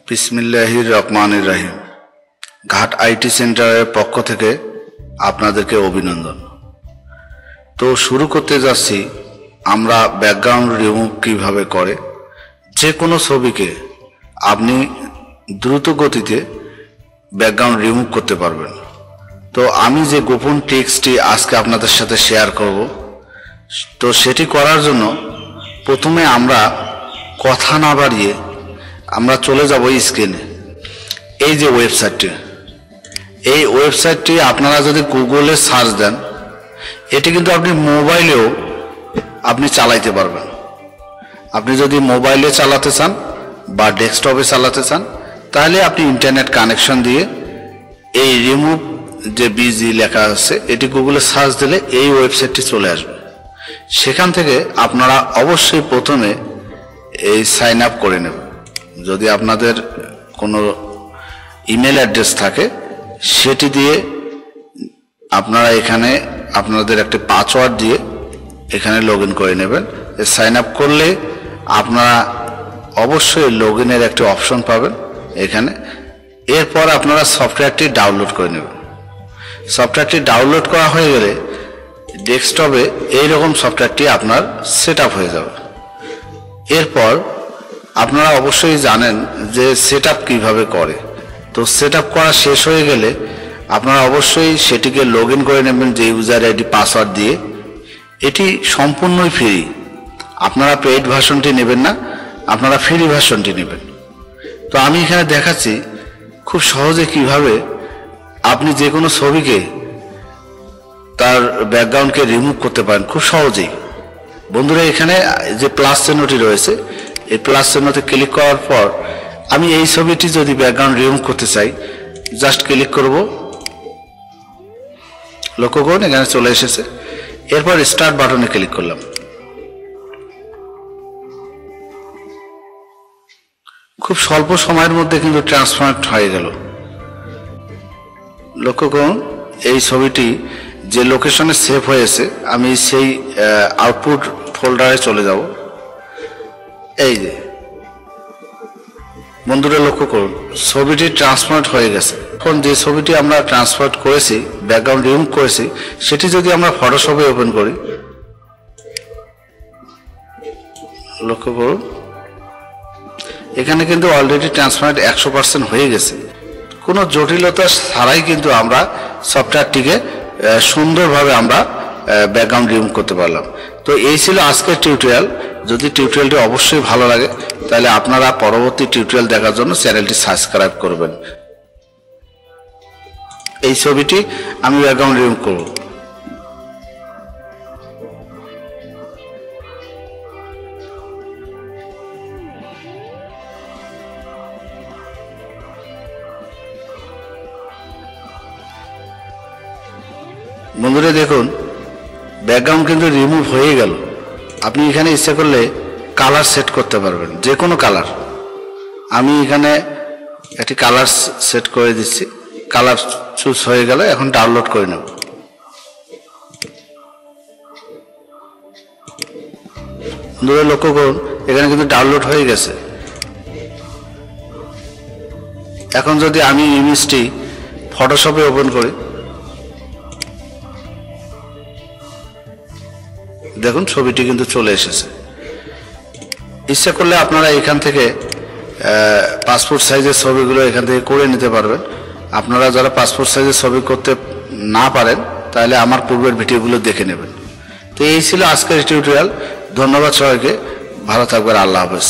বিসমিল্লাহির রহমানির রহিম। ঘাট আইটি সেন্টারের পক্ষ থেকে আপনাদেরকে অভিনন্দন। তো শুরু করতে যাচ্ছি আমরা ব্যাকগ্রাউন্ড রিমুভ কিভাবে করে। যে কোনো ছবিকে আপনি দ্রুত গতিতে ব্যাকগ্রাউন্ড রিমুভ করতে পারবেন। তো আমি যে গোপন টেক্সটটি আজকে আপনাদের সাথে শেয়ার করব, তো সেটি করার জন্য প্রথমে আমরা কথা না বাড়িয়ে আমরা চলে যাব স্ক্রিনে। এই যে ওয়েবসাইটটি, এই ওয়েবসাইটটি আপনারা যদি গুগলে সার্চ দেন, এটি কিন্তু আপনি মোবাইলেও আপনি চালাইতে পারবেন। আপনি যদি মোবাইলে চালাতে চান বা ডেস্কটপে চালাতে চান, তাহলে আপনি ইন্টারনেট কানেকশন দিয়ে এই রিমুভ যে বিজি লেখা আছে এটি গুগলে সার্চ দিলে এই ওয়েবসাইটটি চলে আসবে। সেখান থেকে আপনারা অবশ্যই প্রথমে এই সাইন আপ করে নেবেন। যদি আপনাদের কোনো ইমেল অ্যাড্রেস থাকে সেটি দিয়ে আপনারা এখানে আপনাদের একটা পাসওয়ার্ড দিয়ে এখানে লগ ইন করে নেবেন। সাইন আপ করলে আপনারা অবশ্যই লগ ইনের একটি অপশন পাবেন এখানে। এরপর আপনারা সফটওয়্যারটি ডাউনলোড করে নেবেন। সফটওয়্যারটি ডাউনলোড করা হয়ে গেলে ডেস্কটপে এইরকম সফটওয়্যারটি আপনার সেট আপ হয়ে যাবে। এরপর আপনারা অবশ্যই জানেন যে সেট আপ কীভাবে করে। তো সেট আপ করা শেষ হয়ে গেলে আপনারা অবশ্যই সেটিকে লগ ইন করে নেবেন যে ইউজার আইডি পাসওয়ার্ড দিয়ে। এটি সম্পূর্ণই ফ্রি, আপনারা পেইড ভার্সনটি নেবেন না, আপনারা ফ্রি ভার্সনটি নেবেন। তো আমি এখানে দেখাচ্ছি খুব সহজে কিভাবে আপনি যে কোনো ছবিকে তার ব্যাকগ্রাউন্ডকে রিমুভ করতে পারেন খুব সহজেই। বন্ধুরা, এখানে যে প্লাস চিহ্নটি রয়েছে, এই প্লাস চিহ্নতে ক্লিক করার পর আমি এই ছবিটি যদি ব্যাকগ্রাউন্ড রিমুভ করতে চাই, জাস্ট ক্লিক করব। লক্ষ্য করুন এখানে চলে এসেছে। এরপর স্টার্ট বাটনে ক্লিক করলাম। খুব স্বল্প সময়ের মধ্যে কিন্তু ট্রান্সফার হয়ে গেল। লক্ষ্য করুন এই ছবিটি যে লোকেশনে সেভ হয়েছে, আমি সেই আউটপুট ফোল্ডারে চলে যাব। এই যে বন্ধুরা লক্ষ্য করুন ছবিটি ট্রান্সফার হয়ে গেছে। এখন যে ছবিটি আমরা ট্রান্সফার করেছি, ব্যাকগ্রাউন্ড রিমুভ করেছি, সেটি যদি আমরা ফটোশপে ওপেন করি, লক্ষ্য করুন এখানে কিন্তু অলরেডি ট্রান্সফার 100% হয়ে গেছে। কোনো জটিলতা ছাড়াই কিন্তু আমরা সফটওয়্যারটিকে সুন্দরভাবে আমরা ব্যাকগ্রাউন্ড রিমুভ করতে পারলাম। তো এই ছিল আজকের টিউটোরিয়াল। যদি টিউটোরিয়ালটি অবশ্যই ভালো লাগে তাহলে আপনারা পরবর্তী টিউটোরিয়াল দেখার জন্য চ্যানেলটি সাবস্ক্রাইব করবেন। এই ছবিটি আমি ব্যাকগ্রাউন্ড রিমুভ করব। বন্ধুরা দেখুন ব্যাকগ্রাউন্ড কিন্তু রিমুভ হয়ে গেল। আপনি এখানে ইচ্ছা করলে কালার সেট করতে পারবেন, যে কোনো কালার। আমি এখানে একটি কালার সেট করে দিচ্ছি, কালার চুজ হয়ে গেল। এখন ডাউনলোড করে নেব। বন্ধুরা লক্ষ্য করুন এখানে কিন্তু ডাউনলোড হয়ে গেছে। এখন যদি আমি ইমেজটি ফটোশপে ওপেন করি, দেখুন ছবিটি কিন্তু চলে এসেছে। ইচ্ছা করলে আপনারা এখান থেকে পাসপোর্ট সাইজের ছবিগুলো এখান থেকে করে নিতে পারবেন। আপনারা যারা পাসপোর্ট সাইজের ছবি করতে না পারেন তাহলে আমার পূর্বের ভিডিওগুলো দেখে নেবেন। তো এই ছিল আজকের টিউটোরিয়াল। ধন্যবাদ সবাইকে, ভালো থাকবেন, আল্লাহ হাফেজ।